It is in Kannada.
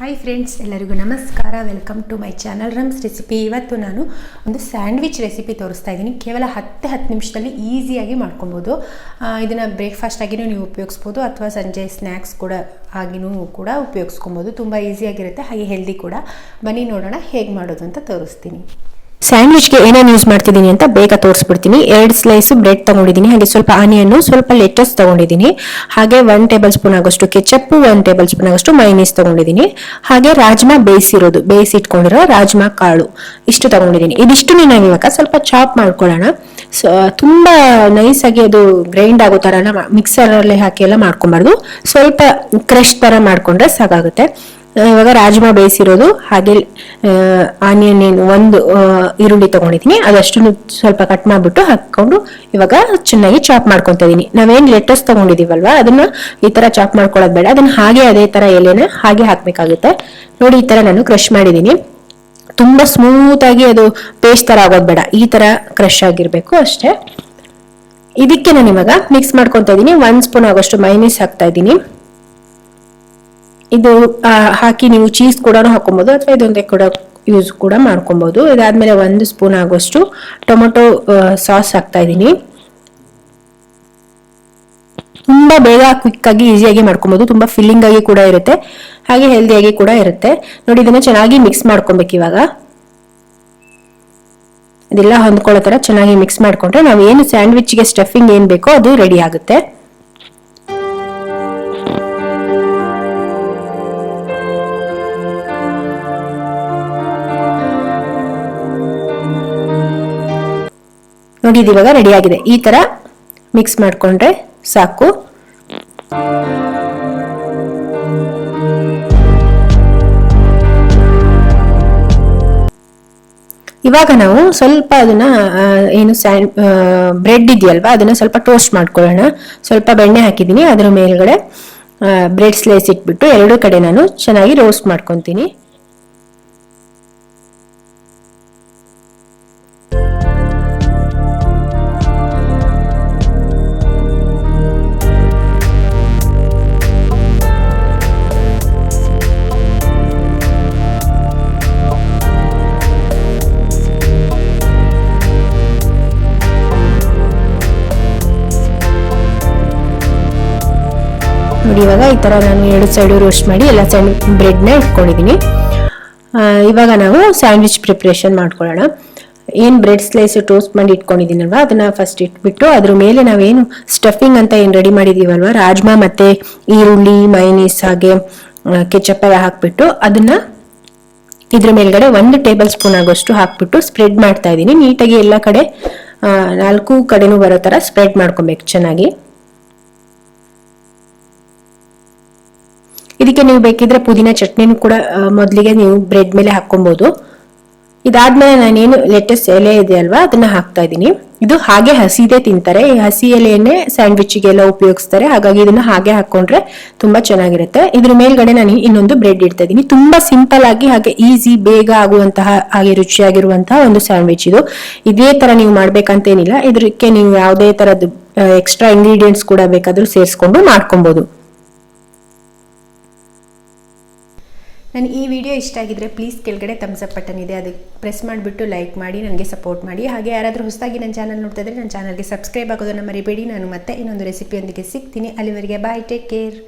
ಹಾಯ್ ಫ್ರೆಂಡ್ಸ್, ಎಲ್ಲರಿಗೂ ನಮಸ್ಕಾರ. ವೆಲ್ಕಮ್ ಟು ಮೈ ಚಾನಲ್ ರಮ್ಸ್ ರೆಸಿಪಿ. ಇವತ್ತು ನಾನು ಒಂದು ಸ್ಯಾಂಡ್ವಿಚ್ ರೆಸಿಪಿ ತೋರಿಸ್ತಾ ಇದ್ದೀನಿ. ಕೇವಲ 10 ನಿಮಿಷದಲ್ಲಿ ಈಸಿಯಾಗಿ ಮಾಡ್ಕೊಬೋದು. ಇದನ್ನು ಬ್ರೇಕ್ಫಾಸ್ಟ್ ಆಗಿಯೂ ನೀವು ಉಪಯೋಗಿಸ್ಬೋದು ಅಥವಾ ಸಂಜೆ ಸ್ನ್ಯಾಕ್ಸ್ ಕೂಡ ಆಗಿಯೂ ಕೂಡ ಉಪಯೋಗಿಸ್ಕೊಬೋದು. ತುಂಬ ಈಸಿಯಾಗಿರುತ್ತೆ, ಹಾಗೆ ಹೆಲ್ದಿ ಕೂಡ. ಬನ್ನಿ ನೋಡೋಣ ಹೇಗೆ ಮಾಡೋದು ಅಂತ ತೋರಿಸ್ತೀನಿ. ಸ್ಯಾಂಡ್ವಿಚ್ಗೆ ಏನೇನು ಯೂಸ್ ಮಾಡ್ತಿದ್ದೀನಿ ಅಂತ ಬೇಗ ತೋರಿಸ್ಬಿಡ್ತೀನಿ. 2 ಸ್ಲೈಸ್ ಬ್ರೆಡ್ ತೊಗೊಂಡಿದ್ದೀನಿ, ಹಾಗೆ ಸ್ವಲ್ಪ ಆನಿಯನ್ನು, ಸ್ವಲ್ಪ ಲೆಟಸ್ ತೊಗೊಂಡಿದ್ದೀನಿ, ಹಾಗೆ 1 ಟೇಬಲ್ ಸ್ಪೂನ್ ಆಗೋಷ್ಟು ಕೆಚಪ್, 1 ಟೇಬಲ್ ಸ್ಪೂನ್ ಆಗೋಷ್ಟು ಮೈನೀಸ್ ತೊಗೊಂಡಿದ್ದೀನಿ, ಹಾಗೆ ರಾಜ್ಮಾ ಬೇಯಿಸಿಟ್ಕೊಂಡಿರೋ ರಾಜ್ಮಾ ಕಾಳು ಇಷ್ಟು ತೊಗೊಂಡಿದ್ದೀನಿ. ಇದಿಷ್ಟು ನಾವು ಇವಾಗ ಸ್ವಲ್ಪ ಚಾಪ್ ಮಾಡ್ಕೊಳ್ಳೋಣ. ತುಂಬ ನೈಸಾಗಿ ಅದು ಗ್ರೈಂಡ್ ಆಗೋ ಥರ ಎಲ್ಲ ಮಿಕ್ಸರಲ್ಲಿ ಹಾಕಿ ಎಲ್ಲ ಮಾಡ್ಕೊಬಾರ್ದು, ಸ್ವಲ್ಪ ಕ್ರಶ್ ಥರ ಮಾಡ್ಕೊಂಡ್ರೆ ಸಾಕಾಗುತ್ತೆ. ಇವಾಗ ರಾಜ್ಮಾ ಬೇಯಿಸಿರೋದು, ಹಾಗೆ ಆನಿಯನ್ ಒಂದು ಈರುಳ್ಳಿ ತಗೊಂಡಿದ್ದೀನಿ, ಅದಷ್ಟು ಸ್ವಲ್ಪ ಕಟ್ ಮಾಡಿಬಿಟ್ಟು ಹಾಕೊಂಡು ಇವಾಗ ಚೆನ್ನಾಗಿ ಚಾಪ್ ಮಾಡ್ಕೊತಾ ಇದೀನಿ. ನಾವೇನು ಲೆಟಸ್ ತಗೊಂಡಿದೀವಲ್ವಾ, ಅದನ್ನ ಈ ತರ ಚಾಪ್ ಮಾಡ್ಕೊಳ್ಳೋದು ಬೇಡ, ಅದನ್ನ ಹಾಗೆ ಅದೇ ತರ ಎಲೆನ ಹಾಗೆ ಹಾಕ್ಬೇಕಾಗುತ್ತೆ. ನೋಡಿ, ಈ ತರ ನಾನು ಕ್ರಶ್ ಮಾಡಿದೀನಿ. ತುಂಬಾ ಸ್ಮೂತ್ ಆಗಿ ಅದು ಪೇಸ್ಟ್ ತರ ಆಗೋದು ಬೇಡ, ಈ ತರ ಕ್ರಶ್ ಆಗಿರ್ಬೇಕು ಅಷ್ಟೇ. ಇದಕ್ಕೆ ನಾನು ಇವಾಗ ಮಿಕ್ಸ್ ಮಾಡ್ಕೊತಾ ಇದೀನಿ. 1 ಸ್ಪೂನ್ ಆಗೋಷ್ಟು ಮೈನೀಸ್ ಹಾಕ್ತಾ ಇದ್ದೀನಿ. ಇದು ಹಾಕಿ ನೀವು ಚೀಸ್ ಕೂಡ ಹಾಕೊಬಹುದು, ಅಥವಾ ಇದೊಂದೇ ಕೂಡ ಯೂಸ್ ಕೂಡ ಮಾಡ್ಕೊಬಹುದು. ಇದಾದ್ಮೇಲೆ 1 ಸ್ಪೂನ್ ಆಗೋಷ್ಟು ಟೊಮೊಟೊ ಸಾಸ್ ಹಾಕ್ತಾ ಇದ್ದೀನಿ. ತುಂಬಾ ಬೇಗ ಕ್ವಿಕ್ ಆಗಿ ಈಸಿಯಾಗಿ ಮಾಡ್ಕೊಬಹುದು, ತುಂಬಾ ಫಿಲ್ಲಿಂಗ್ ಆಗಿ ಕೂಡ ಇರುತ್ತೆ, ಹಾಗೆ ಹೆಲ್ದಿಯಾಗಿ ಕೂಡ ಇರುತ್ತೆ. ನೋಡಿ, ಇದನ್ನ ಚೆನ್ನಾಗಿ ಮಿಕ್ಸ್ ಮಾಡ್ಕೊಬೇಕು. ಇವಾಗ ಇದೆಲ್ಲ ಹೊಂದ್ಕೊಳ್ಳೋ ತರ ಚೆನ್ನಾಗಿ ಮಿಕ್ಸ್ ಮಾಡ್ಕೊಂಡ್ರೆ ನಾವು ಏನು ಸ್ಯಾಂಡ್ವಿಚ್ಗೆ ಸ್ಟಫಿಂಗ್ ಏನ್ ಬೇಕೋ ಅದು ರೆಡಿ ಆಗುತ್ತೆ. ನೋಡಿ, ಇದು ಇವಾಗ ರೆಡಿ ಆಗಿದೆ. ಈ ತರ ಮಿಕ್ಸ್ ಮಾಡ್ಕೊಂಡ್ರೆ ಸಾಕು. ಇವಾಗ ನಾವು ಸ್ವಲ್ಪ ಅದನ್ನ ಏನು ಬ್ರೆಡ್ ಇದೆಯಲ್ವಾ, ಅದನ್ನ ಸ್ವಲ್ಪ ಟೋಸ್ಟ್ ಮಾಡ್ಕೊಳ್ಳೋಣ. ಸ್ವಲ್ಪ ಬೆಣ್ಣೆ ಹಾಕಿದ್ದೀನಿ, ಅದರ ಮೇಲ್ಗಡೆ ಬ್ರೆಡ್ ಸ್ಲೈಸ್ ಇಟ್ಬಿಟ್ಟು 2 ಕಡೆ ನಾನು ಚೆನ್ನಾಗಿ ರೋಸ್ಟ್ ಮಾಡ್ಕೊತೀನಿ. ನೋಡಿ, ಇವಾಗ ಈ ತರ ನಾನು 2 ಸೈಡು ರೋಸ್ಟ್ ಮಾಡಿ ಎಲ್ಲ ಸೈಡ್ ಬ್ರೆಡ್ನ ಇಟ್ಕೊಂಡಿದ್ದೀನಿ. ಇವಾಗ ನಾವು ಸ್ಯಾಂಡ್ವಿಚ್ ಪ್ರಿಪ್ರೇಷನ್ ಮಾಡ್ಕೊಳ್ಳೋಣ. ಏನು ಬ್ರೆಡ್ ಸ್ಲೈಸ್ ಟೋಸ್ಟ್ ಮಾಡಿ ಇಟ್ಕೊಂಡಿದ್ದೀನಲ್ವಾ, ಅದನ್ನ ಫಸ್ಟ್ ಇಟ್ಬಿಟ್ಟು ಅದ್ರ ಮೇಲೆ ನಾವೇನು ಸ್ಟಫಿಂಗ್ ಅಂತ ಏನು ರೆಡಿ ಮಾಡಿದೀವಲ್ವಾ, ರಾಜ್ಮಾ ಮತ್ತೆ ಈರುಳ್ಳಿ, ಮೈನೀಸ್ ಹಾಗೆ ಕೆಚಪ್ ಎಲ್ಲ ಹಾಕ್ಬಿಟ್ಟು ಅದನ್ನ ಇದ್ರ ಮೇಲ್ಗಡೆ 1 ಟೇಬಲ್ ಸ್ಪೂನ್ ಆಗೋಷ್ಟು ಹಾಕ್ಬಿಟ್ಟು ಸ್ಪ್ರೆಡ್ ಮಾಡ್ತಾ ಇದ್ದೀನಿ. ನೀಟಾಗಿ ಎಲ್ಲ ಕಡೆ 4 ಕಡೆನೂ ಬರೋ ತರ ಸ್ಪ್ರೆಡ್ ಮಾಡ್ಕೊಬೇಕು ಚೆನ್ನಾಗಿ. ಇದಕ್ಕೆ ನೀವು ಬೇಕಿದ್ರೆ ಪುದೀನ ಚಟ್ನಿನೂ ಕೂಡ ಮೊದಲಿಗೆ ನೀವು ಬ್ರೆಡ್ ಮೇಲೆ ಹಾಕೊಬಹುದು. ಇದಾದ್ಮೇಲೆ ನಾನೇನು ಲೆಟಸ್ ಎಲೆ ಇದೆ ಅಲ್ವಾ, ಅದನ್ನ ಹಾಕ್ತಾ ಇದ್ದೀನಿ. ಇದು ಹಾಗೆ ಹಸಿದೇ ತಿಂತಾರೆ, ಈ ಹಸಿ ಎಲೆಯನ್ನೇ ಸ್ಯಾಂಡ್ವಿಚ್ಗೆಲ್ಲ ಉಪಯೋಗಿಸ್ತಾರೆ, ಹಾಗಾಗಿ ಇದನ್ನ ಹಾಗೆ ಹಾಕೊಂಡ್ರೆ ತುಂಬಾ ಚೆನ್ನಾಗಿರುತ್ತೆ. ಇದ್ರ ಮೇಲ್ಗಡೆ ನಾನು ಇನ್ನೊಂದು ಬ್ರೆಡ್ ಇಡ್ತಾ ಇದ್ದೀನಿ. ತುಂಬಾ ಸಿಂಪಲ್ ಆಗಿ ಹಾಗೆ ಈಸಿ, ಬೇಗ ಆಗುವಂತಹ ಹಾಗೆ ರುಚಿಯಾಗಿರುವಂತಹ ಒಂದು ಸ್ಯಾಂಡ್ವಿಚ್ ಇದು. ಇದೇ ತರ ನೀವು ಮಾಡ್ಬೇಕಂತೇನಿಲ್ಲ, ಇದಕ್ಕೆ ನೀವು ಯಾವುದೇ ತರದ್ದು ಎಕ್ಸ್ಟ್ರಾ ಇಂಗ್ರೀಡಿಯೆಂಟ್ಸ್ ಕೂಡ ಬೇಕಾದ್ರೂ ಸೇರಿಸ್ಕೊಂಡು ಮಾಡ್ಕೊಬಹುದು. ನಾನು ಈ ವಿಡಿಯೋ ಇಷ್ಟ ಆಗಿದ್ರೆ ಪ್ಲೀಸ್ ಕೆಳಗಡೆ ಥಮ್ಸ್ ಅಪ್ ಬಟನ್ ಇದೆ, ಅದಕ್ಕೆ ಪ್ರೆಸ್ ಮಾಡಿಬಿಟ್ಟು ಲೈಕ್ ಮಾಡಿ ನನಗೆ ಸಪೋರ್ಟ್ ಮಾಡಿ. ಹಾಗೆ ಯಾರಾದರೂ ಹೊಸದಾಗಿ ನನ್ನ ಚಾನಲ್ ನೋಡ್ತಾ ಇದ್ರೆ ನನ್ನ ಚಾನಲ್ಗೆ ಸಬ್ಸ್ಕ್ರೈಬ್ ಆಗೋದನ್ನು ಮರಿಬೇಡಿ. ನಾನು ಮತ್ತೆ ಇನ್ನೊಂದು ರೆಸಿಪಿಯೊಂದಿಗೆ ಸಿಗ್ತೀನಿ. ಅಲ್ಲಿವರೆಗೆ ಬಾಯ್, ಟೇಕ್ ಕೇರ್.